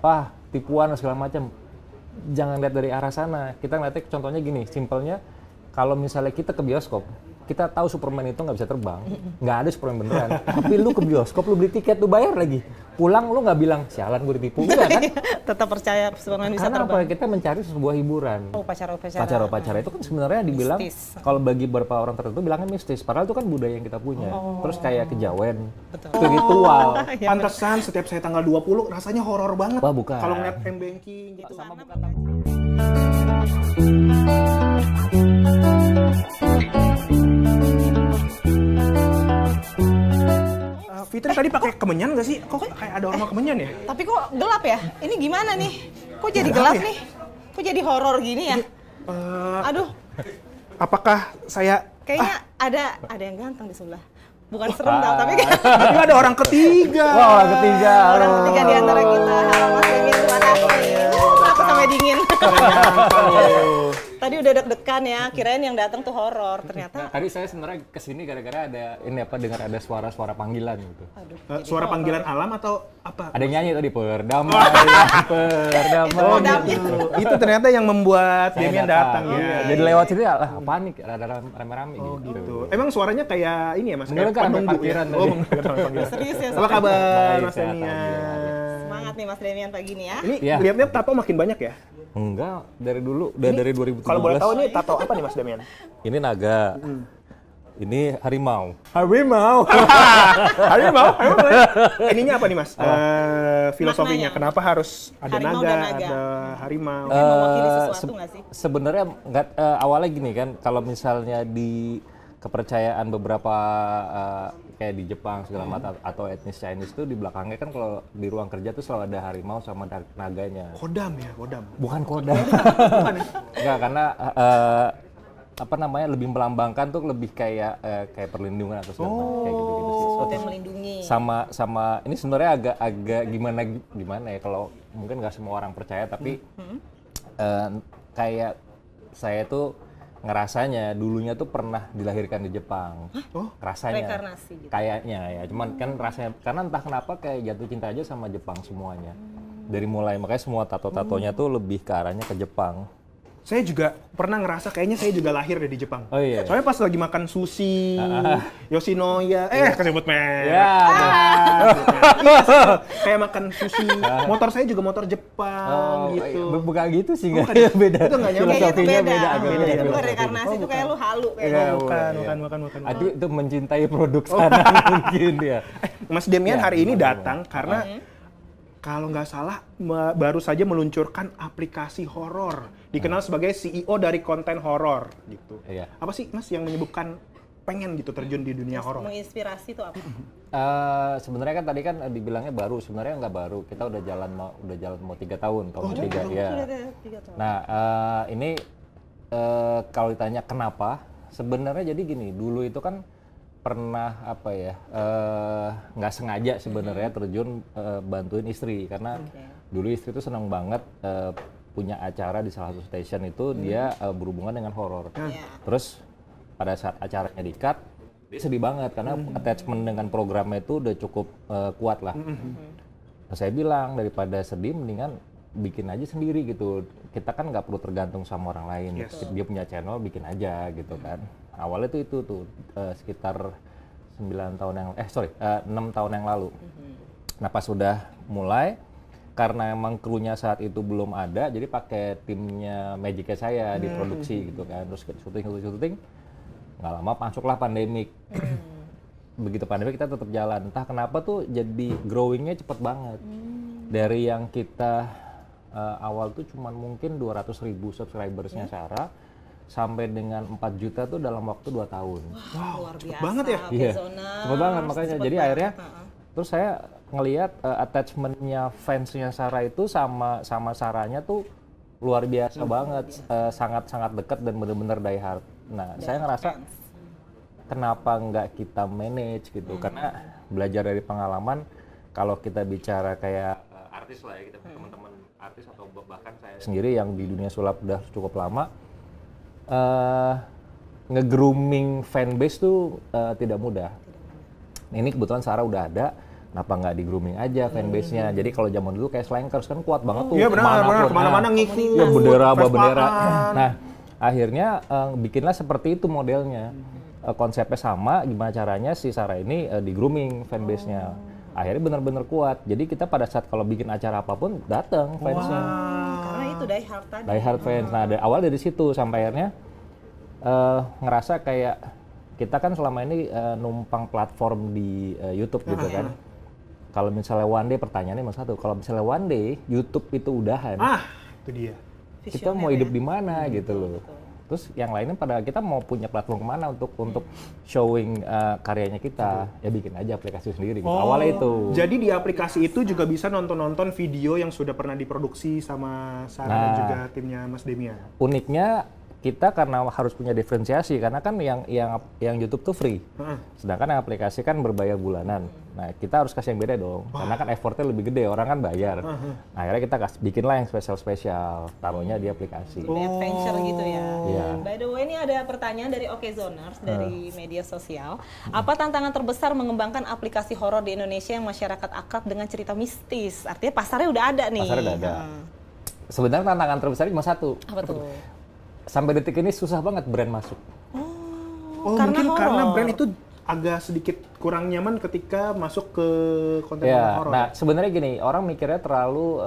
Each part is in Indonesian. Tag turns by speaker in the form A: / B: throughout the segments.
A: apa tipuan segala macam. Jangan lihat dari arah sana. Kita ngeliatnya contohnya gini, simpelnya kalau misalnya kita ke bioskop, kita tahu Superman itu nggak bisa terbang, nggak ada Superman beneran. Tapi lu ke bioskop, lu beli tiket, lu bayar lagi. Pulang lu nggak bilang, sialan gue ditipu, enggak kan?
B: Tetap percaya Superman bisa
A: Karena
B: terbang.
A: apa? Kita mencari sebuah hiburan.
B: Upacara-upacara
A: Itu kan sebenarnya dibilang,
B: mistis.
A: kalau bagi beberapa orang tertentu bilangnya mistis. Padahal itu kan budaya yang kita punya. Terus kayak kejawen,
B: Betul.
A: spiritual.
C: Pantesan setiap saya tanggal 20 rasanya horor banget.
A: Wah, bukan.
C: Kalau ngeliat M-Banking gitu.
B: Sama
C: Fitri tadi pakai kemenyan nggak sih? Kok kayak ada aroma kemenyan ya?
B: Tapi kok gelap ya? Ini gimana nih? Kok jadi
C: Gelap
B: gelap
C: ya?
B: nih? Kok jadi horor gini ya? Aduh,
C: Apakah saya
B: kayaknya ada yang ganteng di sebelah. Bukan serem tau, tapi kan
C: Tapi ada orang ketiga.
A: Wah, orang ketiga.
B: orang ketiga di antara kita. Halo Mas Demin, terima kasih. Aku sampai dingin. Tadi udah deg-degan ya, kirain yang datang tuh horor. Ternyata
A: Tadi saya sebenarnya kesini gara-gara ada ini apa dengar ada suara-suara panggilan gitu.
B: aduh, jadi
C: Suara
B: horor.
C: panggilan alam atau apa?
A: Ada yang nyanyi tadi perdamai, perdamai.
C: Oh
B: Kodam.
C: gitu. Itu ternyata yang membuat
A: Saya
C: Demian datang ya.
A: Iya. Jadi lewat sini lah panik, ada rame-rame gitu.
C: Gitu. Emang suaranya kayak ini ya Mas?
A: Bener
C: Kayak
A: kan,
C: penunggu
A: parkiran
C: ya?
A: tadi.
C: Oh, panggilan.
B: Serius ya?
C: Apa kabar
A: Baik,
C: Mas
A: sehat,
C: Demian?
B: Semangat nih Mas Demian pagi nih ya.
C: Ini
A: Iya.
C: lihat-lihat tato makin banyak ya?
A: Enggak, dari dulu, udah dari 2017.
C: Kalau boleh tahu ini tato apa nih Mas Demian?
A: Ini naga. Ini harimau.
C: Harimau. Harimau. Ininya apa nih Mas? Filosofinya
B: Maknanya.
C: kenapa harus ada
B: Harimau
C: naga,
B: dan naga.
C: ada harimau?
B: Kayak mewakili sesuatu nggak sih?
A: Sebenarnya nggak awalnya gini kan, kalau misalnya di kepercayaan beberapa kayak di Jepang segala macam atau etnis Chinese itu di belakangnya kan kalau di ruang kerja tuh selalu ada harimau sama naganya.
C: Kodam ya, kodam.
A: Bukan kodam. Enggak, karena apa namanya lebih melambangkan tuh lebih kayak kayak perlindungan atau segala macam kayak gitu-gitu sih.
B: Sesuatu yang melindungi.
A: Sama ini sebenarnya agak gimana ya kalau mungkin nggak semua orang percaya tapi kayak saya tuh ngerasanya dulunya tuh pernah dilahirkan di Jepang.
C: Oh,
A: Rasanya
B: reinkarnasi gitu.
A: kayaknya ya, cuman kan rasanya karena entah kenapa kayak jatuh cinta aja sama Jepang semuanya. Dari mulai makanya semua tato-tatonya tuh lebih ke arahnya ke Jepang.
C: saya juga pernah ngerasa kayaknya saya juga lahir dari Jepang.
A: Oh iya.
C: Soalnya pas lagi makan sushi, Yoshinoya, kesebut men.
A: Ya,
C: Kayak makan sushi. Motor saya juga motor Jepang gitu.
A: bukan gitu sih nggak beda.
C: Itu nggak nyampe.
B: Kayaknya itu
A: Filosofinya
B: beda.
A: beda, agak
B: Beda.
A: beda.
B: Itu bukan reinkarnasi, itu kayak lu halu kayak
A: Iya,
B: gitu.
C: Bukan.
A: Adi itu mencintai produk sana mungkin dia.
C: Mas Demian
A: Ya,
C: hari ini
A: benar.
C: datang karena kalau nggak salah baru saja meluncurkan aplikasi horor, dikenal sebagai CEO dari konten horor gitu.
A: Iya.
C: Apa sih Mas yang menyebutkan pengen gitu terjun di dunia horor?
B: Menginspirasi itu apa?
A: Sebenarnya kan tadi kan dibilangnya baru, sebenarnya nggak baru. Kita udah jalan mau 3 tahun, tahun ketiga ya.
B: Sudah ada 3 tahun.
A: Nah, ini kalau ditanya kenapa, sebenarnya jadi gini, dulu itu kan pernah apa ya, nggak sengaja sebenarnya terjun bantuin istri, karena dulu istri tuh senang banget punya acara di salah satu stasiun itu dia berhubungan dengan horor. Terus pada saat acaranya di-cut, dia sedih banget karena attachment dengan programnya itu udah cukup kuat lah. Nah, saya bilang daripada sedih mendingan bikin aja sendiri gitu. Kita kan nggak perlu tergantung sama orang lain. Dia punya channel, bikin aja gitu kan. Awalnya tuh itu tuh sekitar 6 tahun yang lalu. Nah, pas sudah mulai karena emang krunya saat itu belum ada, jadi pakai timnya Magic-nya saya diproduksi gitu kan. Terus syuting nggak lama masuklah pandemik. Begitu pandemik kita tetap jalan. Entah kenapa tuh jadi growing-nya cepet banget. Dari yang kita awal tuh cuman mungkin 200.000 subscribersnya Sarah, sampai dengan 4 juta tuh dalam waktu 2 tahun.
B: Wow, luar biasa.
C: banget ya?
A: Iya,
B: Pesona.
A: cepet banget makanya.
B: Cepet
A: Jadi
B: banget.
A: akhirnya terus saya ngelihat attachment-nya fansnya Sarah itu sama Sarahnya tuh luar biasa banget, sangat dekat dan benar-benar die hard. Nah, saya ngerasa kenapa nggak kita manage gitu? Karena belajar dari pengalaman, kalau kita bicara kayak artis lah ya, kita teman-teman artis atau bahkan saya sendiri yang di dunia sulap udah cukup lama, nge-grooming fanbase tuh tidak mudah. Ini kebetulan Sarah udah ada, Kenapa nggak di grooming aja fanbase-nya? Jadi kalau zaman dulu kayak Slankers kan kuat banget tuh.
C: Iya benar, kemana-mana ngikut.
A: Iya bendera, bawa bendera.
C: Vespa-an.
A: Nah akhirnya bikinlah seperti itu modelnya. Konsepnya sama, gimana caranya si Sarah ini di grooming fanbase-nya. Akhirnya benar-benar kuat. Jadi kita pada saat kalau bikin acara apapun datang fansnya.
B: Karena itu die hard tadi.
A: Die hard fans. Nah awal dari situ sampai akhirnya ngerasa kayak kita kan selama ini numpang platform di YouTube gitu kan. Kalau misalnya one day, pertanyaannya cuma satu, kalau misalnya one day YouTube itu udahan,
C: Itu dia.
A: kita mau hidup di mana gitu loh. Terus yang lainnya pada kita mau punya platform kemana untuk showing karyanya kita, ya bikin aja aplikasi sendiri. Gitu. Awalnya itu.
C: Jadi di aplikasi itu juga bisa nonton-nonton video yang sudah pernah diproduksi sama Sarah dan juga timnya Mas Demian.
A: Uniknya kita karena harus punya diferensiasi karena kan yang YouTube tuh free, sedangkan yang aplikasi kan berbayar bulanan. Nah kita harus kasih yang beda dong, karena kan effortnya lebih gede, orang kan bayar. Nah, akhirnya kita bikinlah yang spesial, taruhnya di aplikasi.
B: Adventure gitu ya.
A: Iya.
B: By the way, ini ada pertanyaan dari Okezoners dari media sosial. Apa tantangan terbesar mengembangkan aplikasi horor di Indonesia yang masyarakat akrab dengan cerita mistis? Artinya pasarnya udah ada nih.
A: Pasarnya udah ada. Sebenarnya tantangan terbesar cuma satu.
B: Apa tuh?
A: Sampai detik ini susah banget brand masuk.
C: Mungkin karena brand itu agak sedikit kurang nyaman ketika masuk ke konten horor.
A: Nah sebenarnya gini, orang mikirnya terlalu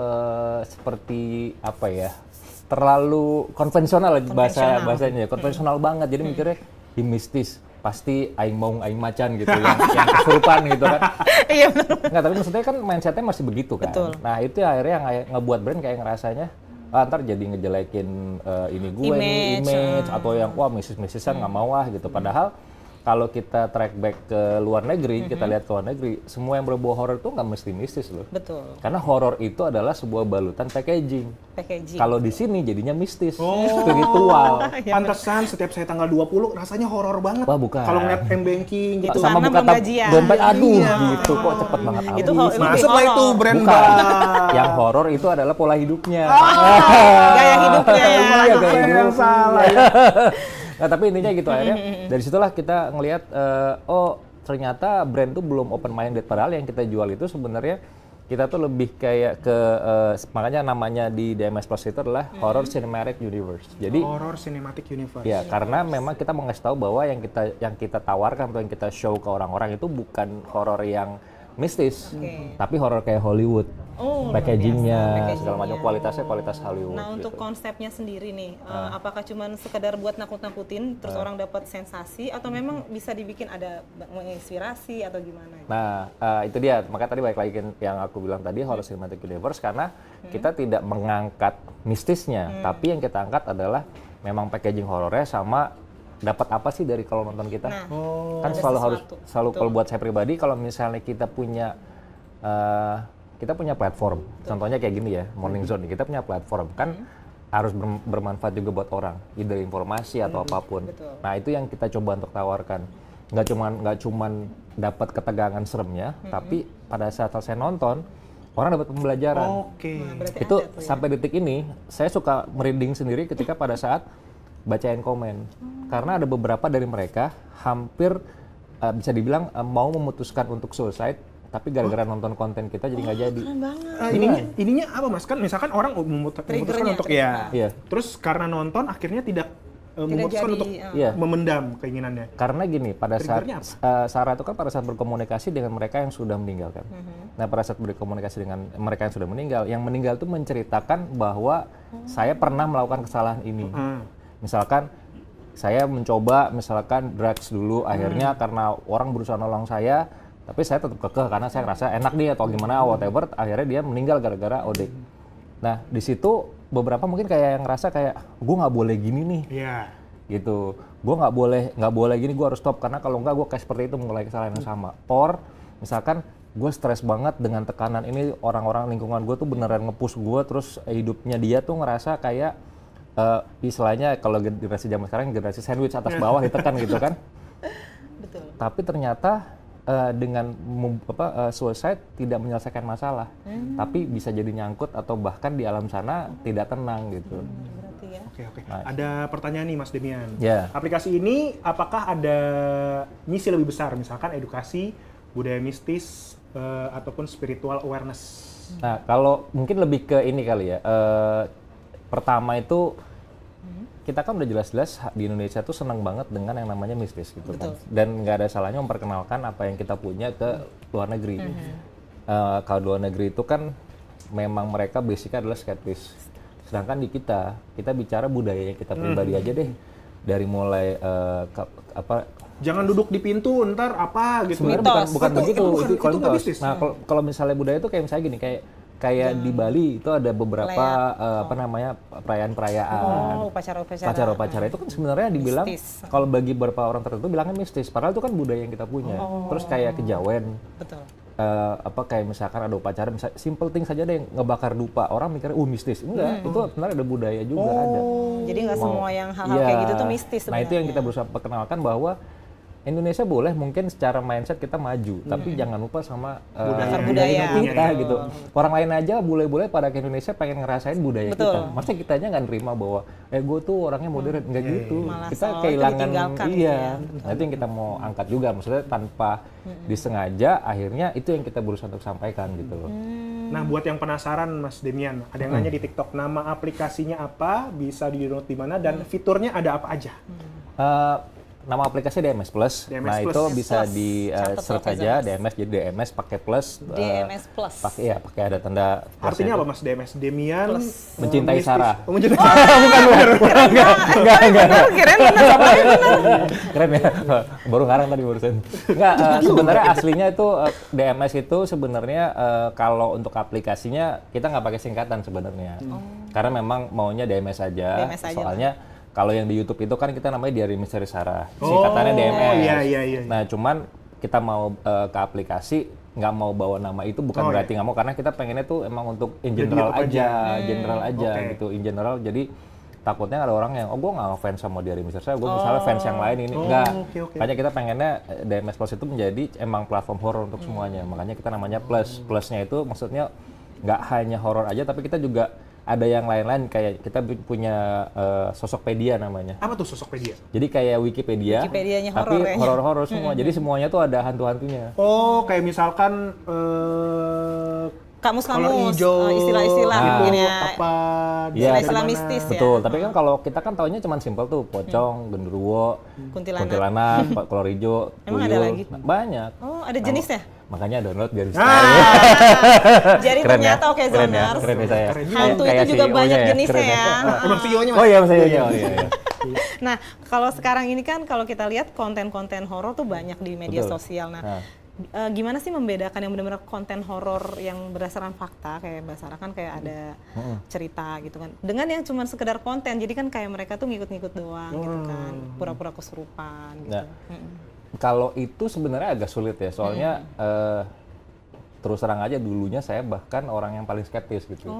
A: seperti apa ya? Terlalu konvensional bahasanya, konvensional banget. Jadi mikirnya di mistis pasti aing maung aing macan gitu yang kesurupan gitu kan.
B: Iya benar.
A: Enggak, tapi maksudnya kan mindsetnya masih begitu kan.
B: Betul.
A: Nah itu akhirnya yang ngebuat brand kayak ngerasanya ntar jadi ngejelekin ini gue nih image atau yang wah misis-misisan nggak mau gitu. Padahal kalau kita track back ke luar negeri, kita lihat ke luar negeri, semua yang berbau horor itu nggak mesti mistis loh.
B: Betul.
A: Karena horor itu adalah sebuah balutan packaging.
B: Packaging.
A: Kalau di sini jadinya mistis, spiritual.
C: Pantesan setiap saya tanggal 20 rasanya horor banget.
A: Wah, bukan.
C: Kalau ngeliat m-banking gitu.
A: Sama
B: Karena
A: buka
B: pembagian.
A: dompet, aduh
C: Iya.
A: gitu kok cepet banget.
B: Itu
A: habis.
C: Masuk lah itu brand
A: Bukan.
C: Mbak.
A: Yang horor itu adalah pola hidupnya.
B: Gaya hidupnya ya.
A: Iya, gaya hidup.
C: yang salah ya.
A: Nah, tapi intinya gitu akhirnya dari situlah kita ngelihat oh ternyata brand tuh belum open minded, padahal yang kita jual itu sebenarnya kita tuh lebih kayak ke makanya namanya di DMS Plus itu adalah Horror Cinematic Universe. Jadi
C: Horror Cinematic Universe.
A: ya karena memang kita mau ngasih tahu bahwa yang kita tawarkan atau yang kita show ke orang-orang itu bukan horor yang mistis, tapi horor kayak Hollywood. Packagingnya, segala macam kualitasnya kualitas Hollywood.
B: Nah untuk
A: gitu.
B: konsepnya sendiri nih, apakah cuman sekedar buat nakut-nakutin, terus orang dapat sensasi, atau memang bisa dibikin ada menginspirasi atau gimana?
A: Nah itu dia, makanya tadi balik lagi yang aku bilang tadi Horror Cinematic Universe karena kita tidak mengangkat mistisnya, tapi yang kita angkat adalah memang packaging horornya sama dapat apa sih dari kalau nonton kita.
B: Nah,
A: Kan
B: ada
A: selalu
B: sesuatu.
A: kalau buat saya pribadi kalau misalnya kita punya platform, contohnya kayak gini ya, Morning Zone, kita punya platform kan harus bermanfaat juga buat orang, either informasi atau apapun.
B: Betul.
A: Nah itu yang kita coba untuk tawarkan, nggak cuman dapat ketegangan seremnya, tapi pada saat selesai nonton orang dapat pembelajaran.
C: Oke.
B: Nah, berarti
A: Itu
B: ada tuh ya.
A: sampai detik ini saya suka merinding sendiri ketika pada saat bacain komen, karena ada beberapa dari mereka hampir bisa dibilang mau memutuskan untuk suicide, tapi gara-gara nonton konten kita jadi nggak jadi.
B: Keren banget.
C: Ininya apa Mas? Kan misalkan orang memutuskan untuk ya.
A: Iya.
C: Terus karena nonton akhirnya tidak memutuskan
B: jadi,
C: untuk
A: Iya.
C: memendam keinginannya.
A: Karena gini, pada saat
C: Triggernya
A: Sarah itu kan pada saat berkomunikasi dengan mereka yang sudah meninggal kan. Nah pada saat berkomunikasi dengan mereka yang sudah meninggal, yang meninggal itu menceritakan bahwa saya pernah melakukan kesalahan ini. Misalkan saya mencoba misalkan drugs dulu, akhirnya karena orang berusaha nolong saya, tapi saya tetap kekeh karena saya ngerasa enak nih atau gimana whatever, akhirnya dia meninggal gara-gara OD. Nah di situ beberapa mungkin kayak yang ngerasa kayak gue nggak boleh gini nih.
C: Iya.
A: Gitu, gue nggak boleh gini, gue harus stop karena kalau nggak gue kayak seperti itu mengulangi kesalahan yang sama. Or misalkan gue stres banget dengan tekanan ini, orang-orang lingkungan gue tuh beneran nge-push gue, terus hidupnya dia tuh ngerasa kayak istilahnya kalau generasi zaman sekarang generasi sandwich atas bawah ditekan gitu kan.
B: Betul.
A: Tapi ternyata dengan suicide tidak menyelesaikan masalah, tapi bisa jadi nyangkut atau bahkan di alam sana tidak tenang gitu.
B: Berarti ya.
C: Oke.
A: Nice.
C: Ada pertanyaan nih Mas Demian.
A: Ya.
C: Aplikasi ini apakah ada misi lebih besar, misalkan edukasi, budaya mistis, ataupun spiritual awareness.
A: Nah, kalau mungkin lebih ke ini kali ya. Pertama itu kita kan udah jelas-jelas di Indonesia tuh senang banget dengan yang namanya mistis gitu kan. Dan nggak ada salahnya memperkenalkan apa yang kita punya ke luar negeri. Kalau luar negeri itu kan memang mereka basicnya adalah skeptis. Sedangkan di kita bicara budayanya kita pribadi aja deh. Dari mulai
C: jangan duduk di pintu, ntar apa gitu.
A: Sebenarnya bukan begitu, itu
C: nggak
A: kontos.
C: bisnis.
A: Nah, kalau misalnya budaya itu kayak misalnya gini, kayak di Bali itu ada beberapa perayaan-perayaan. Upacara-upacara itu kan sebenarnya dibilang kalau bagi beberapa orang tertentu bilangnya mistis, padahal itu kan budaya yang kita punya. Terus kayak kejawen.
B: Betul.
A: Kayak misalkan ada upacara, simple thing saja deh, ngebakar dupa, orang mikirnya mistis. Enggak, itu sebenarnya ada budaya juga ada.
B: Jadi nggak semua yang hal-hal kayak gitu tuh mistis sebenarnya.
A: Nah, itu yang kita berusaha perkenalkan bahwa Indonesia boleh mungkin secara mindset kita maju, tapi jangan lupa sama
B: budaya
A: kita gitu. Orang lain aja bule-bule pada ke Indonesia pengen ngerasain budaya kita. Masa kitanya nggak nerima bahwa gue tuh orangnya modern, nggak gitu.
B: Malah
A: kita kehilangan
B: Nah,
A: itu yang kita mau angkat juga, maksudnya tanpa disengaja akhirnya itu yang kita berusaha untuk sampaikan gitu loh.
C: Nah, buat yang penasaran Mas Demian, ada yang nanya di TikTok, nama aplikasinya apa, bisa di-download di mana, dan fiturnya ada apa aja?
A: Nama aplikasi DMS Plus. Nah, itu bisa di search aja DMS, jadi DMS pakai plus.
B: DMS Plus.
A: Pakai ada tanda.
C: Artinya apa Mas DMS? Demian
A: mencintai Sarah.
C: Mencintai Sarah.
A: Bukan. Enggak.
B: Keren benar.
A: Keren ya. Baru ngarang tadi barusan. Enggak, sebenarnya aslinya itu DMS itu sebenarnya kalau untuk aplikasinya kita nggak pakai singkatan sebenarnya. Karena memang maunya DMS aja. Soalnya kalau yang di YouTube itu kan kita namanya Diary Misteri Sarah, singkatannya DMS.
C: Iya.
A: Nah, cuman kita mau ke aplikasi, nggak mau bawa nama itu bukan berarti nggak mau, karena kita pengennya tuh emang untuk in general aja, gitu, in general. Jadi takutnya ada orang yang, gue nggak ngefans sama Diary Misteri Sarah, gue misalnya fans yang lain ini, enggak. Makanya kita pengennya DMS Plus itu menjadi emang platform horor untuk semuanya. Makanya kita namanya Plus. Plusnya itu maksudnya nggak hanya horor aja, tapi kita juga ada yang lain-lain, kayak kita punya Sosokpedia namanya.
C: Apa tuh Sosokpedia?
A: Jadi kayak Wikipedia,
B: Wikipedianya
A: tapi
B: horor ya?
A: horor-horor semua. Jadi semuanya tuh ada hantu-hantunya.
C: Oh, kayak misalkan
B: kamus-kamus, istilah-istilah mungkin ya.
C: Apa?
B: Istilah-istilah mistis ya.
A: Betul, tapi kan kalau kita kan taunya cuma simpel tuh, pocong, genderuwo, kuntilanak, kolor hijau,
B: tuyul. Emang ada lagi?
A: Banyak.
B: Oh, ada jenisnya?
A: Makanya download biar bisa.
B: Jadi ternyata Zoners.
A: Keren ya saya.
B: Hantu itu juga banyak jenisnya ya.
C: Emang CEO-nya Mas?
A: Oh iya, CEO-nya.
B: Nah, kalau sekarang ini kan kalau kita lihat konten-konten horor tuh banyak di media sosial. Nah, gimana sih membedakan yang benar-benar konten horor yang berdasarkan fakta, kayak Mbak Sarah kan kayak ada cerita gitu kan, dengan yang cuma sekedar konten, jadi kan kayak mereka tuh ngikut-ngikut doang gitu kan, pura-pura kesurupan gitu.
A: Kalau itu sebenarnya agak sulit ya, soalnya terus terang aja dulunya saya bahkan orang yang paling skeptis gitu.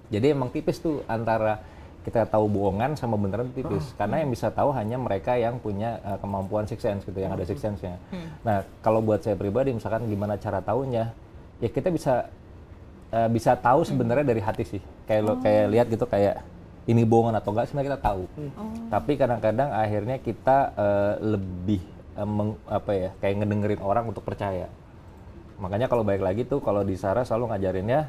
A: Jadi emang tipis tuh antara kita tahu bohongan sama beneran tipis. Karena yang bisa tahu hanya mereka yang punya kemampuan sixth sense gitu, yang ada sixth sense-nya. Nah, kalau buat saya pribadi misalkan gimana cara tahunya, ya kita bisa tahu sebenarnya dari hati sih. Kayak lihat gitu, kayak ini bohongan atau enggak sebenarnya kita tahu. Tapi kadang-kadang akhirnya kita lebih kayak ngedengerin orang untuk percaya. Makanya kalau balik lagi tuh, kalau di Sarah selalu ngajarinnya,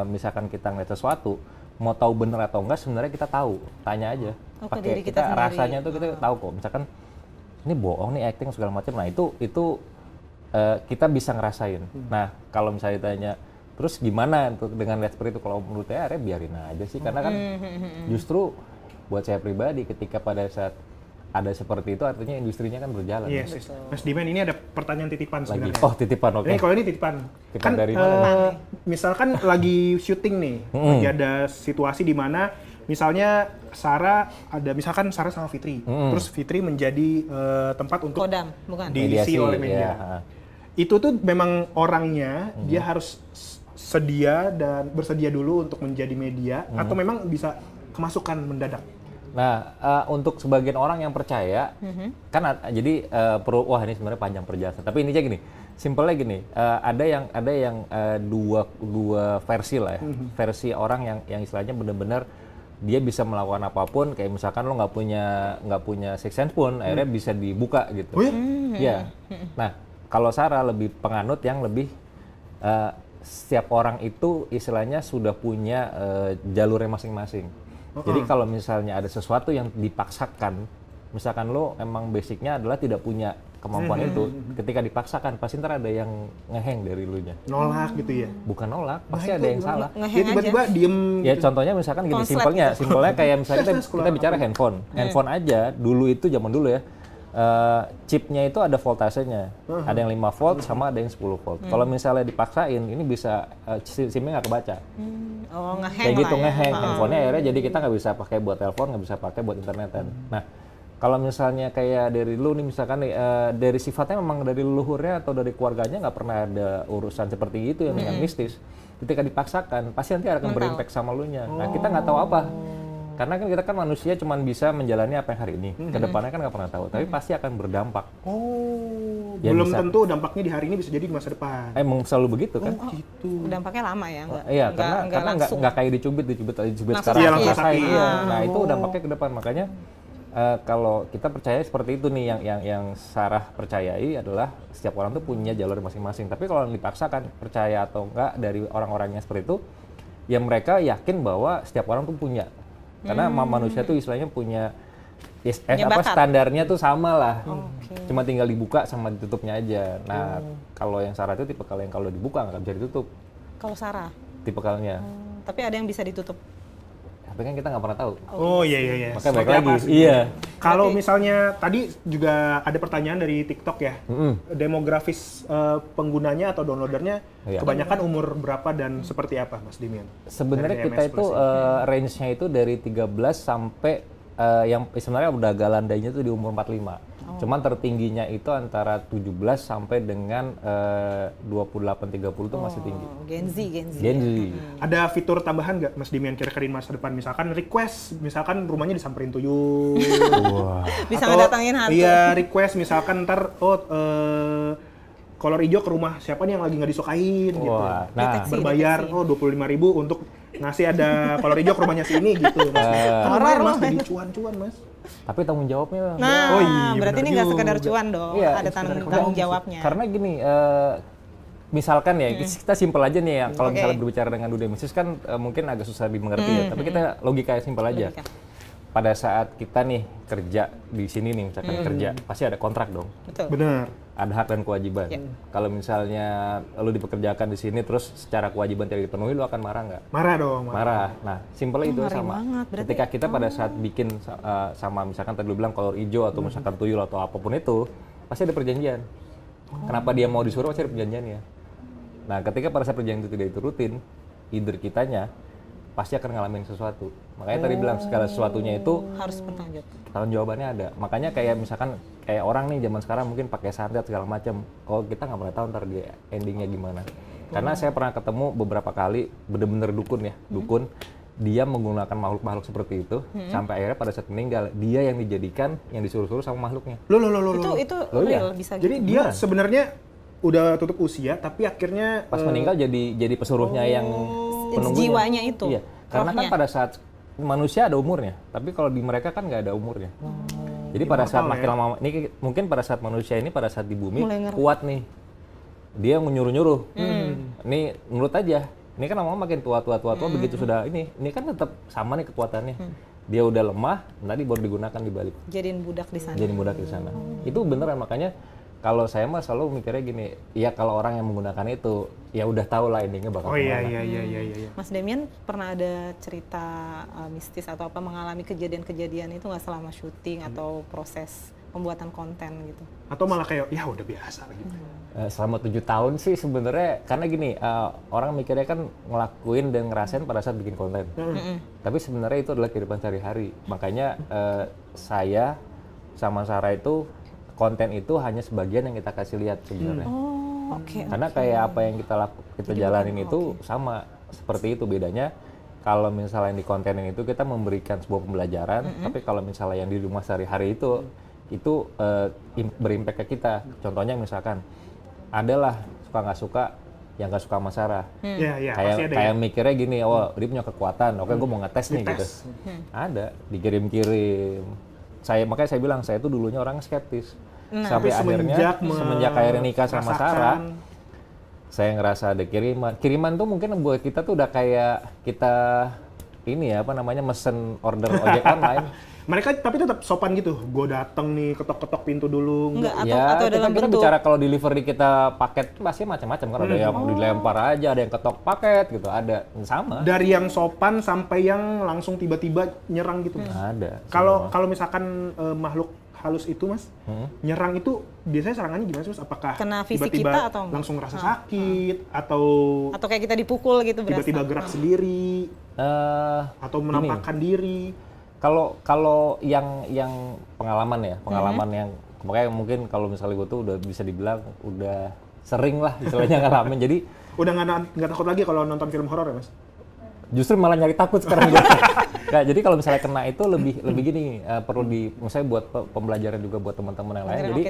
A: misalkan kita ngeliat sesuatu, mau tahu bener atau enggak sebenarnya kita tahu, tanya aja. Pakai kita rasanya tuh kita tahu kok. Misalkan ini bohong nih, acting segala macam. Nah itu kita bisa ngerasain. Nah kalau misalnya ditanya, terus gimana untuk dengan lihat seperti itu? Kalau menurut saya biarin aja sih, karena kan justru buat saya pribadi ketika pada saat ada seperti itu artinya industrinya kan berjalan.
C: Yes. Mas Dimen, ini ada pertanyaan titipan sebenarnya.
A: Oh, titipan, oke.
C: Ini kalau ini titipan. Kan
A: dari mana?
C: Misalkan lagi syuting nih, lagi ada situasi di mana misalnya Sarah sama Fitri. Terus Fitri menjadi tempat untuk
B: kodam, bukan?
C: diisi oleh media. Itu tuh memang orangnya dia harus bersedia dulu untuk menjadi media, atau memang bisa kemasukan mendadak?
A: Nah, untuk sebagian orang yang percaya, kan jadi wah ini sebenarnya panjang perjalanan. Tapi intinya gini, simpelnya gini, ada yang dua versi lah ya, versi orang yang istilahnya benar-benar dia bisa melakukan apapun, kayak misalkan lo nggak punya sixth sense pun, akhirnya bisa dibuka gitu.
C: Oh ya?
A: Iya. Nah, kalau Sarah lebih penganut yang lebih setiap orang itu istilahnya sudah punya jalurnya masing-masing. Jadi kalau misalnya ada sesuatu yang dipaksakan, misalkan lo emang basicnya adalah tidak punya kemampuan itu, ketika dipaksakan pasti ntar ada yang ngeheng dari lu nya.
C: Nolak gitu ya?
A: Bukan nolak, pasti ada yang salah.
C: Dia tiba-tiba diem.
A: Ya contohnya misalkan gini, simpelnya kayak misalnya kita bicara handphone aja, dulu itu zaman dulu ya, chipnya itu ada voltasenya, ada yang 5 volt sama ada yang 10 volt. Kalau misalnya dipaksain, ini bisa SIM-nya nggak kebaca.
B: Ngeheng
A: kayak gitu,
B: lah ya.
A: ngeheng. Handphonenya akhirnya jadi kita nggak bisa pakai buat telepon, nggak bisa pakai buat internetan. Nah, kalau misalnya kayak dari lu nih misalkan nih, dari sifatnya memang dari leluhurnya atau dari keluarganya nggak pernah ada urusan seperti itu yang dengan mistis. Ketika dipaksakan, pasti nanti akan berimpact sama lu nya. Nah, kita nggak tahu apa. Karena kan kita kan manusia cuma bisa menjalani apa yang hari ini. Kedepannya kan nggak pernah tahu, tapi pasti akan berdampak.
C: Ya belum
A: bisa,
C: tentu dampaknya di hari ini bisa jadi di masa depan.
A: Emang selalu begitu kan?
C: Gitu.
B: Dampaknya lama ya?
A: Iya, karena nggak kayak dicubit sekarang.
C: Iya, langsung sakit.
A: Iya. Nah, itu dampaknya ke depan. Makanya kalau kita percaya seperti itu nih, yang Sarah percayai adalah setiap orang tuh punya jalur masing-masing. Tapi kalau dipaksakan, percaya atau enggak dari orang-orang yang seperti itu, ya mereka yakin bahwa setiap orang tuh punya. Karena manusia tuh istilahnya punya standarnya tuh sama lah. Cuma tinggal dibuka sama ditutupnya aja. Nah, kalau yang Sarah itu tipe kalau yang kalau dibuka nggak bisa ditutup.
B: Kalau Sarah?
A: Tipe kalnya.
B: Tapi ada yang bisa ditutup.
A: Tapi kan kita nggak pernah tahu.
C: Oh iya.
A: Makanya balik lagi. Iya.
C: Kalau misalnya tadi juga ada pertanyaan dari TikTok ya, demografis penggunanya atau downloadernya kebanyakan umur berapa dan seperti apa, Mas Dimian?
A: Sebenarnya kita itu range-nya itu dari 13 sampai yang sebenarnya udah agak landainya itu di umur 45. Cuman tertingginya itu antara 17 sampai dengan 28-30 itu masih tinggi.
B: Gen Z.
C: Ada fitur tambahan nggak, Mas Dimian, kira-kira masa depan? Misalkan request, misalkan rumahnya disamperin tuyul.
B: Bisa ngedatangin hantu.
C: Iya, request misalkan ntar, kolor hijau ke rumah siapa nih yang lagi nggak disukain gitu.
A: Nah,
C: berbayar 25.000 untuk ngasih ada kolor hijau ke rumahnya si ini gitu. Horor Mas, jadi cuan-cuan Mas.
A: Tapi tanggung jawabnya.
B: Nah, berarti ini nggak sekedar cuan dong, ada tanggung jawabnya.
A: Karena gini, misalkan ya, kita simpel aja nih ya, kalau misalnya berbicara dengan dunia mistis kan mungkin agak susah dimengerti ya, tapi kita logika simpel aja. Pada saat kita nih kerja di sini nih, misalkan kerja, pasti ada kontrak dong.
B: Betul.
C: Benar.
A: Ada hak dan kewajiban. Kalau misalnya lu dipekerjakan di sini terus secara kewajiban tidak dipenuhi, lu akan marah nggak?
C: Marah dong.
A: Marah. Nah, simpelnya itu sama.
B: Banget,
A: ketika kita pada saat bikin sama misalkan tadi lu bilang kolor hijau atau misalkan tuyul atau apapun itu, pasti ada perjanjian. Kenapa dia mau disuruh, pasti ada perjanjiannya. Nah, ketika pada saat perjanjian itu tidak diturutin, either kitanya pasti akan ngalamin sesuatu. Makanya tadi bilang segala sesuatunya itu
B: harus bertanggung jawab.
A: Tanggung jawabannya ada. Makanya kayak misalkan kayak orang nih zaman sekarang mungkin pakai santet segala macam. Oh, kita nggak pernah tahu ntar dia endingnya gimana. Karena saya pernah ketemu beberapa kali bener-bener dukun ya, dukun dia menggunakan makhluk-makhluk seperti itu sampai akhirnya pada saat meninggal dia yang dijadikan yang disuruh-suruh sama makhluknya.
B: Itu real bisa gitu.
C: Jadi dia sebenarnya udah tutup usia tapi akhirnya
A: pas meninggal jadi pesuruhnya yang penunggunya.
B: Jiwanya itu.
A: Iya. Karena kan pada saat manusia ada umurnya, tapi kalau di mereka kan nggak ada umurnya. Jadi pada saat makin lama, ini mungkin pada saat manusia ini pada saat di bumi kuat nih, dia nyuruh-nyuruh. Ini menurut aja, ini kan lama-lama makin tua begitu sudah ini kan tetap sama nih kekuatannya. Dia udah lemah, nanti baru digunakan di balik.
B: Jadiin budak di sana.
A: Jadiin budak di sana. Itu beneran, makanya kalau saya mah selalu mikirnya gini, ya kalau orang yang menggunakan itu, ya udah tahu lah endingnya bakal kemana.
C: Iya.
B: Mas Demian pernah ada cerita mistis atau apa mengalami kejadian-kejadian itu nggak selama syuting atau proses pembuatan konten gitu?
C: Atau malah kayak, ya udah biasa gitu.
A: Selama 7 tahun sih sebenarnya, karena gini, orang mikirnya kan ngelakuin dan ngerasain pada saat bikin konten. Tapi sebenarnya itu adalah kehidupan sehari-hari. Makanya saya sama Sarah itu, konten itu hanya sebagian yang kita kasih lihat sebenarnya. Karena kayak apa yang kita jalanin itu sama seperti itu, bedanya kalau misalnya yang di kontenin itu kita memberikan sebuah pembelajaran, tapi kalau misalnya yang di rumah sehari-hari itu berimpact ke kita. Contohnya misalkan adalah suka nggak suka yang nggak suka sama Sarah. Kayak mikirnya gini, oh dia punya kekuatan, oke gue mau ngetes nih gitu. Ada dikirim-kirim. Makanya saya bilang saya tuh dulunya orang skeptis. Sampai akhirnya semenjak akhirnya nikah sama Sarah, saya ngerasa ada kiriman tuh mungkin buat kita tuh udah kayak kita ini ya apa namanya mesen order ojek online.
C: Mereka tapi tetap sopan gitu. Gue dateng nih, ketok-ketok pintu dulu.
B: Enggak,
A: Ya,
B: atau dalam
A: kita
B: bentuk
A: bicara kalau delivery kita paket pasti macam-macam kan ada yang dilempar aja, ada yang ketok paket gitu, ada sama.
C: Dari yang sopan sampai yang langsung tiba-tiba nyerang gitu.
A: Ada.
C: Kalau misalkan makhluk halus itu Mas, nyerang itu biasanya serangannya gimana sih Mas? Apakah
B: kena fisik
C: tiba-tiba
B: kita atau enggak?
C: langsung ngerasa sakit atau
B: kayak kita dipukul gitu berasa.
C: tiba-tiba gerak sendiri atau menampakkan diri?
A: Kalau yang pengalaman yang makanya mungkin kalau misalnya gue tuh udah bisa dibilang udah sering lah istilahnya ngalamin. Jadi
C: udah nggak takut lagi kalau nonton film horor ya Mas?
A: Justru malah nyari takut sekarang gue. Nah, jadi kalau misalnya kena itu lebih gini, perlu misalnya buat pembelajaran juga buat teman-teman yang lain. Jadi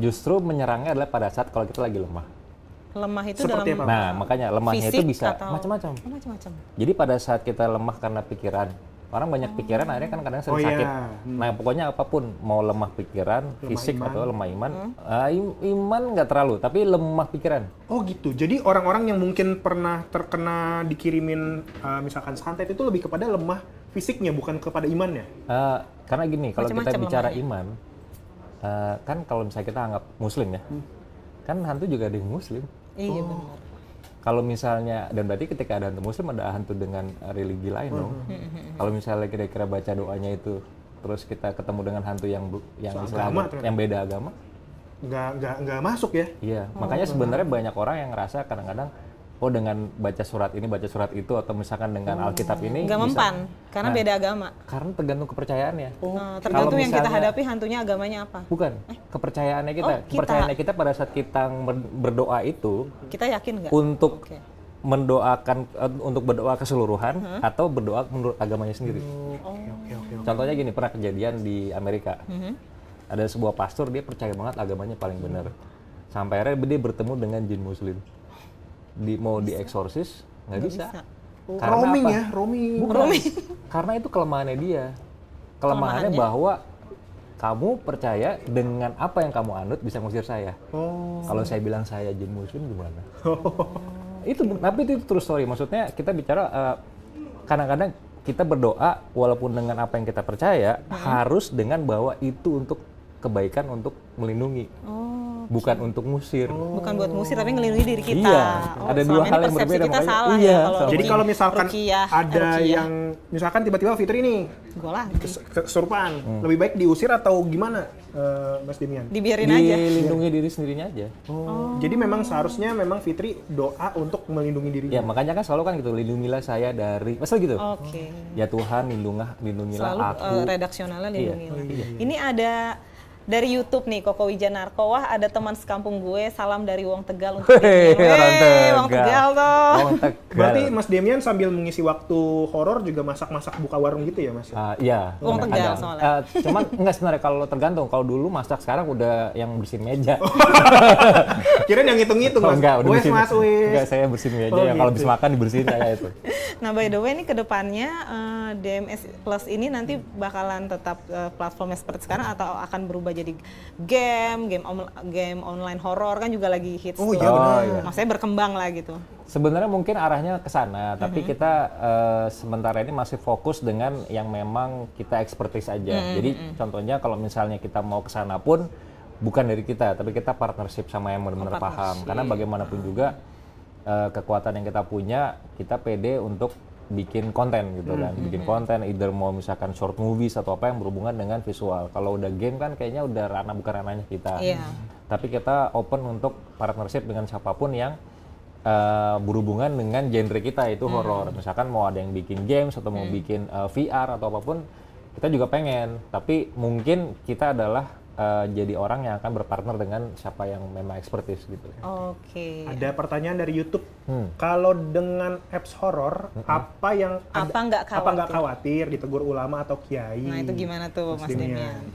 A: justru menyerangnya adalah pada saat kalau kita lagi lemah.
B: Lemah itu
C: Seperti
B: dalam
C: apa?
A: Nah, makanya lemahnya itu bisa macam-macam.
B: Macam-macam.
A: Jadi pada saat kita lemah karena pikiran, orang banyak pikiran akhirnya kan kadang sering sakit. Nah, pokoknya apapun, mau lemah pikiran, fisik atau lemah iman, iman nggak terlalu, tapi lemah pikiran.
C: Oh gitu. Jadi orang-orang yang mungkin pernah terkena dikirimin misalkan santet itu lebih kepada lemah fisiknya bukan kepada imannya.
A: Karena gini, kalau kita bicara
B: lemahnya.
A: iman, kan kalau misalnya kita anggap muslim ya, kan hantu juga ada yang muslim.
B: Iya benar.
A: Kalau misalnya, dan berarti ketika ada hantu muslim ada hantu dengan religi lain dong. Kalau misalnya kira-kira baca doanya itu, terus kita ketemu dengan hantu yang beda agama,
C: nggak masuk ya?
A: Iya, makanya sebenarnya banyak orang yang ngerasa kadang-kadang, oh dengan baca surat ini, baca surat itu, atau misalkan dengan Alkitab ini
B: nggak mempan, karena beda agama.
A: Karena tergantung kepercayaannya.
B: Tergantung yang kita hadapi hantunya agamanya apa.
A: Bukan, kepercayaannya kita. Kepercayaannya kita pada saat kita berdoa itu,
B: kita yakin nggak?
A: Untuk mendoakan, untuk berdoa keseluruhan, atau berdoa menurut agamanya sendiri. Contohnya gini, pernah kejadian di Amerika. Ada sebuah pastor, dia percaya banget agamanya paling benar. Sampai akhirnya dia bertemu dengan jin muslim. Mau dieksorsis, nggak bisa. Karena
C: roaming
A: apa?
C: ya, roaming.
A: Bukan. Karena itu kelemahannya dia. Kelemahannya bahwa kamu percaya dengan apa yang kamu anut bisa ngusir saya. Kalau saya bilang saya jin muslim gimana? Tapi itu true story. Maksudnya kita bicara kadang-kadang kita berdoa walaupun dengan apa yang kita percaya harus dengan bahwa itu untuk kebaikan, untuk melindungi. Bukan untuk musir.
B: Bukan buat musir, tapi ngelindungi diri kita.
A: Iya, ada dua hal yang
B: persepsi
A: berbeda.
B: Kita
A: makanya,
B: salah
A: iya,
B: ya.
C: Jadi kalau misalkan ada
B: ruqyah.
C: yang, misalkan tiba-tiba Fitri nih, kesurupaan, lebih baik diusir atau gimana, Mas Demian?
B: Dibiarin aja.
A: Dilindungi diri sendirinya aja.
C: Jadi memang seharusnya memang Fitri doa untuk melindungi dirinya.
A: Ya makanya kan selalu kan gitu, lindungilah saya dari, masalah gitu.
B: Oke.
A: Ya Tuhan, lindungilah
B: selalu,
A: aku.
B: Redaksionalnya lindungilah. Ini ada dari YouTube nih, Koko Wijanarko. Wah, ada teman sekampung gue, salam dari Wong Tegal untuk Wong Tegal tuh.
C: Berarti Mas Demian sambil mengisi waktu horor juga masak-masak buka warung gitu ya, Mas?
A: Iya.
B: Wong Tegal soalnya.
A: Cuman enggak sebenarnya, kalau tergantung. Kalau dulu masak, sekarang udah yang bersihin meja.
C: Kirain yang ngitung-ngitung, Mas.
A: Enggak, udah
C: Wes,
A: bersihin.
C: Mas, wes.
A: Enggak, saya bersihin meja. Yang kalau habis makan dibersihin saya itu.
B: Nah, by the way, ini kedepannya DMS Plus ini nanti bakalan tetap platformnya seperti sekarang atau akan berubah jadi game online horor kan juga lagi hits tuh.
C: Iya benar.
B: Maksudnya berkembang lah gitu.
A: Sebenarnya mungkin arahnya ke sana, tapi kita sementara ini masih fokus dengan yang memang kita expertise aja. Jadi contohnya kalau misalnya kita mau ke sana pun bukan dari kita, tapi kita partnership sama yang benar-benar paham. Karena bagaimanapun juga kekuatan yang kita punya, kita pede untuk bikin konten gitu kan, bikin konten either mau misalkan short movies atau apa yang berhubungan dengan visual. Kalau udah game kan kayaknya udah bukan ranahnya kita. Tapi kita open untuk partnership dengan siapapun yang berhubungan dengan genre kita, itu horor. Misalkan mau ada yang bikin games atau mau bikin VR atau apapun, kita juga pengen. Tapi mungkin kita adalah jadi orang yang akan berpartner dengan siapa yang memang expertise gitu.
B: Oke.
C: Ada pertanyaan dari YouTube. Kalau dengan apps horor, apa nggak khawatir ditegur ulama atau kiai?
B: Nah itu gimana tuh Mas Demian?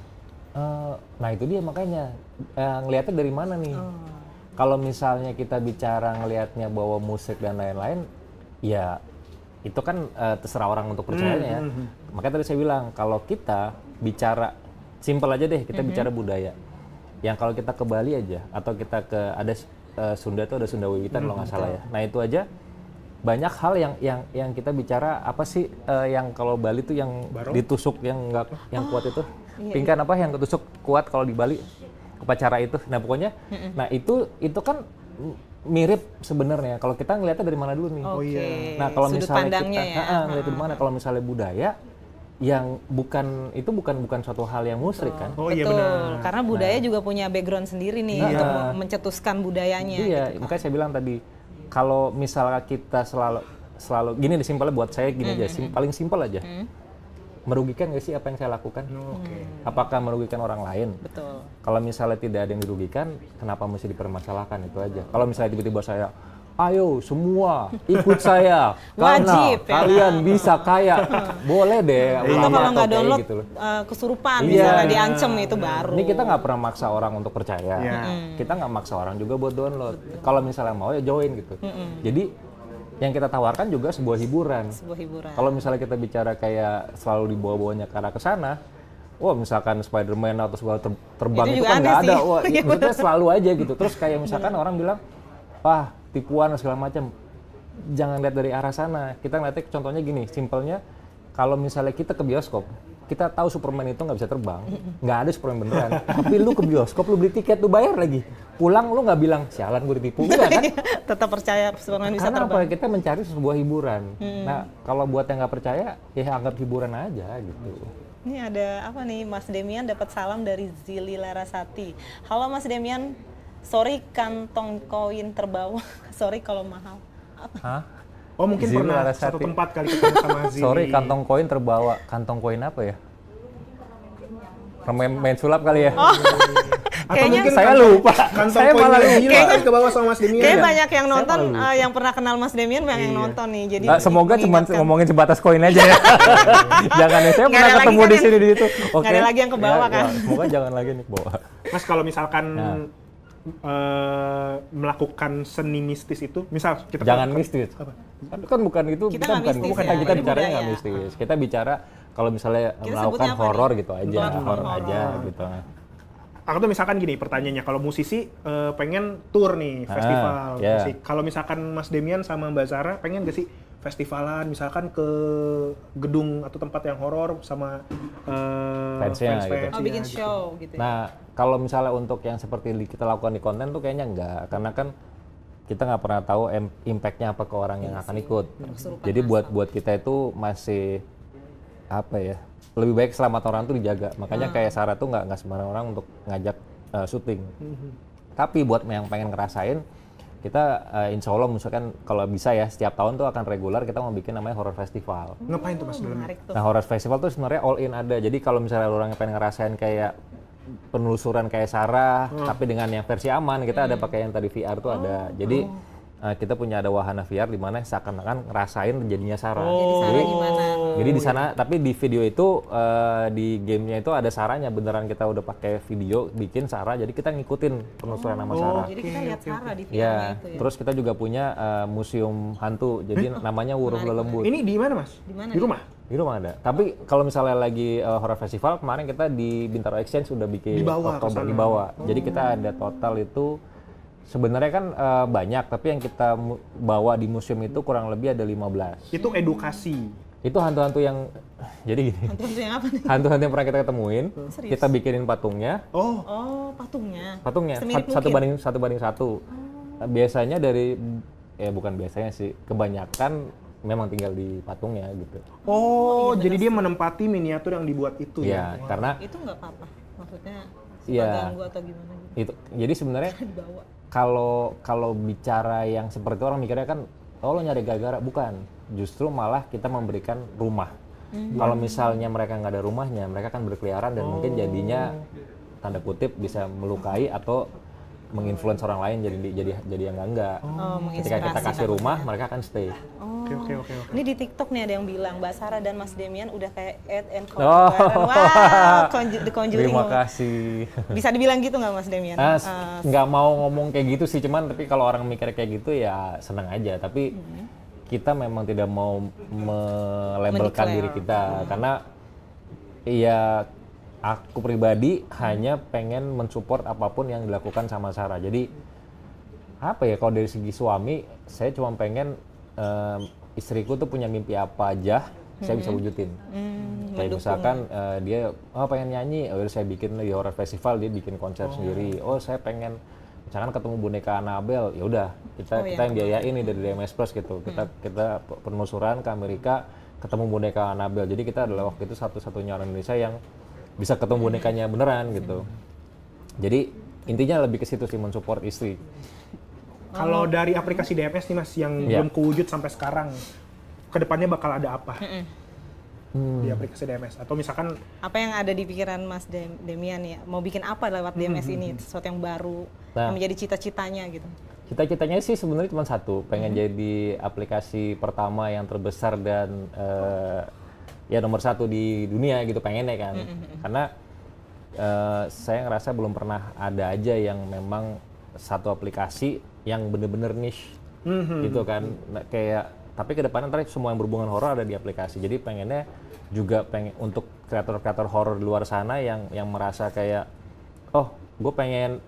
A: Nah itu dia makanya ngelihatnya dari mana nih? Kalau misalnya kita bicara ngelihatnya bahwa musik dan lain-lain, ya itu kan terserah orang untuk percayanya ya. Makanya tadi saya bilang kalau kita bicara simpel aja deh, kita bicara budaya. Yang kalau kita ke Bali aja atau kita ke Sunda tuh ada Sunda Wiwitan kalau nggak salah ya. Nah itu aja banyak hal yang kita bicara apa sih yang kalau Bali tuh yang ditusuk yang nggak yang kuat itu pingkan apa yang ketusuk kuat kalau di Bali upacara itu. Nah pokoknya nah itu kan mirip sebenarnya kalau kita ngelihatnya dari mana dulu nih. Nah kalau misalnya kita ngelihat dari mana kalau misalnya budaya yang bukan suatu hal yang musyrik kan.
B: Betul, benar. Karena budaya juga punya background sendiri nih untuk mencetuskan budayanya.
A: Iya, gitu makanya saya bilang tadi kalau misalnya kita selalu gini simpelnya buat saya gini aja, paling simpel aja. Merugikan nggak sih apa yang saya lakukan? Apakah merugikan orang lain?
B: Betul.
A: Kalau misalnya tidak ada yang dirugikan, kenapa mesti dipermasalahkan itu aja. Kalau misalnya tiba-tiba saya ayo semua ikut saya karena kalian bisa kaya, boleh deh.
B: Atau kalau nggak download gitu kesurupan misalnya diancem itu baru.
A: Ini kita nggak pernah maksa orang untuk percaya, kita nggak maksa orang juga buat download. Kalau misalnya mau ya join gitu. Jadi yang kita tawarkan juga sebuah hiburan. Kalau misalnya kita bicara kayak selalu dibawa-bawanya ke arah ke sana, wah misalkan Spider-Man atau sebuah terbang itu kan nggak ada, wah maksudnya selalu aja gitu. Terus kayak misalkan orang bilang, wah tipuan segala macam, jangan lihat dari arah sana. Kita ngeliatnya contohnya gini, simpelnya kalau misalnya kita ke bioskop, kita tahu Superman itu nggak bisa terbang, nggak ada Superman beneran. Tapi lu ke bioskop, lu beli tiket, lu bayar lagi. Pulang lu nggak bilang, sialan gue ditipu, enggak kan?
B: Tetap percaya Superman bisa terbang.
A: Karena kita mencari sebuah hiburan. Nah kalau buat yang nggak percaya, ya anggap hiburan aja gitu.
B: Ini ada apa nih, Mas Demian dapat salam dari Zili Larasati. Halo Mas Demian, sorry kantong koin terbawa. Sorry kalau mahal.
A: Hah?
C: Oh mungkin
A: Zili
C: pernah
A: Larasati.
C: satu tempat kali ketemu sama Zili.
A: Sorry kantong koin terbawa. Kantong koin apa ya? Main sulap kali ya?
B: Oh.
C: Atau mungkin
A: saya lupa.
C: Saya malah gila ke bawah sama Mas Demian.
B: Kayaknya banyak yang nonton, yang pernah kenal Mas Demian banyak yang nonton nih. Jadi
A: semoga cuma ngomongin sebatas koin aja ya. Jangan ya, saya pernah ketemu di sini di situ.
B: Oke. Nggak ada lagi yang ke bawah kan?
A: Semoga jangan lagi nih ke bawah.
C: Mas kalau misalkan melakukan seni mistis itu, misal kita
A: jangan mistis. Kan bukan itu, kita bicaranya nggak mistis. Kita bicara kalau misalnya melakukan horor gitu aja, horor aja gitu.
C: Aku tuh misalkan gini pertanyaannya, kalau musisi pengen tour nih, festival musik. Kalau misalkan Mas Demian sama Mbak Zara pengen gak sih festivalan, misalkan ke gedung atau tempat yang horor sama
A: fansnya gitu.
B: Oh bikin show gitu.
A: Nah kalau misalnya untuk yang seperti kita lakukan di konten tuh kayaknya enggak, karena kan kita nggak pernah tahu impact-nya apa ke orang yang akan ikut. Jadi buat kita itu masih apa ya, lebih baik selamat orang tuh dijaga. Makanya kayak Sarah tuh nggak sembarang orang untuk ngajak syuting. Tapi buat yang pengen ngerasain, kita insya Allah misalkan kalau bisa ya setiap tahun tuh akan regular kita mau bikin namanya horror festival.
C: Ngapain tuh Mas dalamnya?
A: Nah horror festival tuh sebenarnya all in ada. Jadi kalau misalnya orang yang pengen ngerasain kayak penelusuran kayak Sarah, tapi dengan yang versi aman, kita ada pakai yang tadi VR tuh ada. Jadi kita punya ada wahana VR di mana seakan-akan ngerasain jadinya Sarah. Jadi di sana, tapi di video itu di gamenya itu ada Sarahnya beneran, kita udah pakai video bikin Sarah. Jadi kita ngikutin penelusuran nama Sarah.
B: Jadi kita lihat Sarah di
A: VR itu ya. Terus kita juga punya museum hantu. Jadi namanya Wuruh Lelembut.
C: Ini di mana Mas? Di rumah?
A: Di rumah ada. Tapi kalau misalnya lagi horror festival, kemarin kita di Bintaro Exchange udah bikin Oktober dibawa. Jadi kita ada total itu sebenarnya kan banyak, tapi yang kita bawa di museum itu kurang lebih ada 15.
C: Itu edukasi? Itu
A: hantu-hantu yang, jadi gini.
B: Hantu-hantu yang apa nih?
A: Hantu-hantu yang pernah kita ketemuin, kita bikinin patungnya.
B: Oh, patungnya?
A: Patungnya, satu banding satu. Biasanya dari, bukan biasanya sih, kebanyakan memang tinggal di patungnya gitu.
C: Oh, jadi dia menempati miniatur yang dibuat itu ya?
A: Iya, karena...
B: Itu nggak apa-apa? Maksudnya ganggu atau gimana gitu?
A: Itu, jadi sebenarnya kalau bicara yang seperti itu orang mikirnya kan, oh lo nyari gara-gara, bukan. Justru malah kita memberikan rumah. Kalau misalnya mereka nggak ada rumahnya, mereka kan berkeliaran dan mungkin jadinya tanda kutip bisa melukai atau menginfluence orang lain jadi yang enggak. Ketika kita kasih rumah, mereka akan stay.
C: Oke.
B: Ini di TikTok nih ada yang bilang Mbak Sarah dan Mas Demian udah kayak Ed and Conjuring. Wow, The Conjuring.
A: Terima kasih.
B: Bisa dibilang gitu nggak Mas Demian?
A: Nggak mau ngomong kayak gitu sih, cuman tapi kalau orang mikir kayak gitu ya seneng aja. Tapi kita memang tidak mau melabelkan diri kita karena ya aku pribadi hanya pengen mensupport apapun yang dilakukan sama Sarah. Jadi apa ya, kalau dari segi suami, saya cuma pengen istriku tuh punya mimpi apa aja, saya bisa wujudin. Kayak misalkan dia pengen nyanyi, udah saya bikin di horror festival, dia bikin konser sendiri. Saya pengen misalkan ketemu boneka Annabelle, ya udah kita yang biayain nih dari DMS Plus gitu. Kita penelusuran ke Amerika, ketemu boneka Annabelle. Jadi kita adalah waktu itu satu-satunya orang Indonesia yang bisa ketemu bonekanya beneran gitu. Jadi intinya lebih ke situ sih, mensupport istri.
C: Kalau dari aplikasi DMS nih Mas yang belum kewujud sampai sekarang, kedepannya bakal ada apa di aplikasi DMS? Atau misalkan
B: apa yang ada di pikiran Mas Demian ya? Mau bikin apa lewat DMS ini? Sesuatu yang baru, yang menjadi cita-citanya gitu?
A: Cita-citanya sih sebenarnya cuma satu, pengen jadi aplikasi pertama yang terbesar dan ya nomor 1 di dunia gitu, pengennya kan. Karena saya ngerasa belum pernah ada aja yang memang satu aplikasi yang bener-bener niche gitu kan. Kayak tapi ke depannya ntar semua yang berhubungan horor ada di aplikasi. Jadi pengennya juga untuk kreator-kreator horor di luar sana yang merasa kayak gue pengen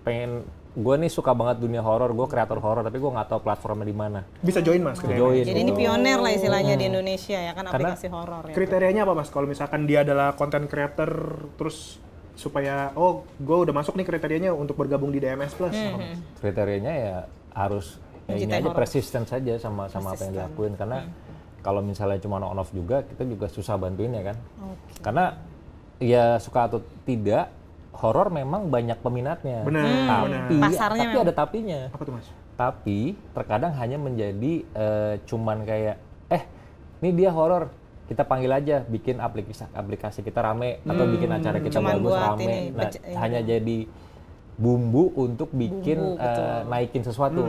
A: gue nih suka banget dunia horor, gue kreator horor tapi gue nggak tahu platformnya di mana.
C: Bisa join Mas.
B: Jadi ini pioner lah istilahnya di Indonesia ya kan, aplikasi horor ya.
C: Kriterianya apa Mas? Kalau misalkan dia adalah content creator terus supaya gue udah masuk nih kriterianya untuk bergabung di DMS Plus.
A: Kriterianya ya harus ini aja persisten saja sama apa yang dilakuin, karena kalau misalnya cuma on off juga kita juga susah bantuin ya kan. Karena ya suka atau tidak horor memang banyak peminatnya.
B: Pasarnya
A: tapi ada tapinya.
C: Apa tuh Mas?
A: Tapi terkadang hanya menjadi cuman kayak ini dia horor, kita panggil aja, bikin aplikasi kita rame atau bikin acara kita bagus rame. Hanya jadi bumbu untuk bikin naikin sesuatu.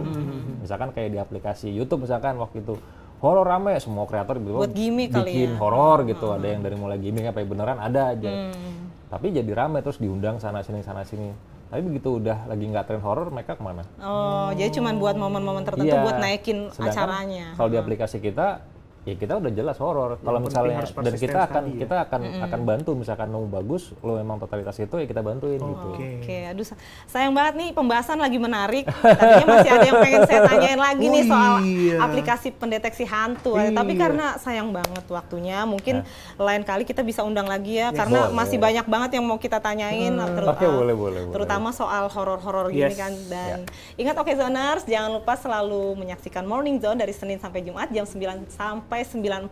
A: Misalkan kayak di aplikasi YouTube misalkan waktu itu horor rame, semua kreator
B: buat
A: bikin horor gitu. Ada yang dari mulai gimmick sampai beneran ada aja. Tapi jadi rame terus diundang sana sini. Tapi begitu udah lagi nggak tren horor, mereka kemana?
B: Jadi cuma buat momen-momen tertentu buat naikin acaranya.
A: Kalau di aplikasi kita ya kita udah jelas horor. Kalau misalnya dan kita akan bantu, misalkan mau bagus, lo memang totalitas itu ya kita bantuin gitu.
B: Oke, aduh sayang banget nih, pembahasan lagi menarik. Tadinya masih ada yang pengen saya tanyain lagi nih soal aplikasi pendeteksi hantu. Tapi karena sayang banget waktunya, mungkin lain kali kita bisa undang lagi ya, karena masih banyak banget yang mau kita tanyain, terutama soal horor-horor gini kan. Dan ingat Zoners, jangan lupa selalu menyaksikan Morning Zone dari Senin sampai Jumat jam 9 sampai 9.45.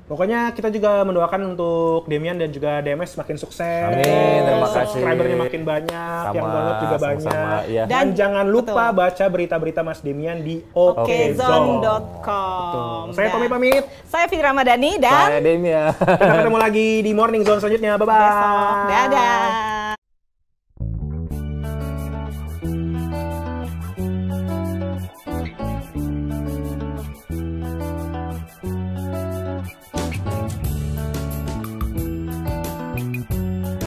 C: Pokoknya kita juga mendoakan untuk Demian dan juga DMS makin sukses.
A: Amin, terima kasih.
C: Subscribernya makin banyak, yang download juga banyak.
A: Ya.
C: Dan jangan lupa baca berita-berita Mas Demian di okezone.com. Saya Tommy pamit.
B: Saya Fitri Ramadhani dan
A: saya Demian.
C: Kita ketemu lagi di Morning Zone selanjutnya. Bye-bye.
B: Besok. Dadah.